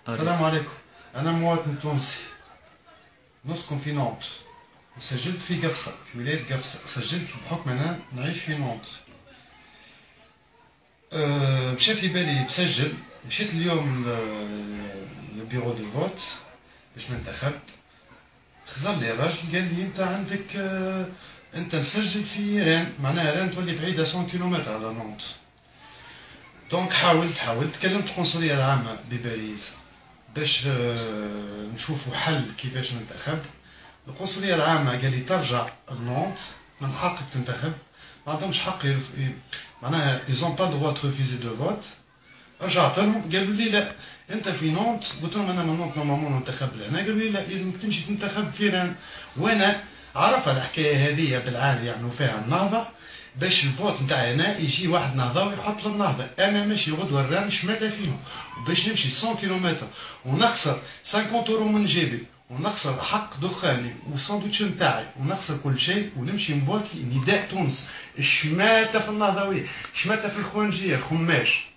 السلام عليكم. أنا مواطن تونسي نسكن في نونت، وسجلت في قفصة في ولاية قفصة. سجلت بحكم أنا نعيش في نونت. مشى في بالي بسجل. مشيت اليوم للبيرو دو فوت باش ننتخب. خزر لي الراجل قال لي أنت عندك أنت مسجل في ران، معناها ران تولي بعيدة 100 كيلومتر على نونت. دونك حاولت كلمت القنصلية العامة بباريس باش نشوفوا حل كيفاش ننتخب. القنصلية العامة قال لي ترجع لنونت، من حقك تنتخب، ما عندهمش حق معناها ils ont pas le droit de refuser de vote. رجعت لهم قالوا لي لا انت في نونت. قلت لهم انا من نونت نورمالمون ننتخب لهنا. قالوا لي لا لازمك تمشي تنتخب في ران. وانا عرفها الحكايه هذه بالعالي يعملوا فيها النهضه باش الفوت نتاعي انا يجي واحد نهضوي يحط النهضه. انا ماشي غدوه الران شماته فيهم وباش نمشي 100 كيلومتر ونخسر 50 اورو من جيبي ونخسر حق دخاني وساندويتش نتاعي ونخسر كل شيء ونمشي نفوتي نداء تونس. الشماته في النهضويه، شماته في الخوانجيه، خماش.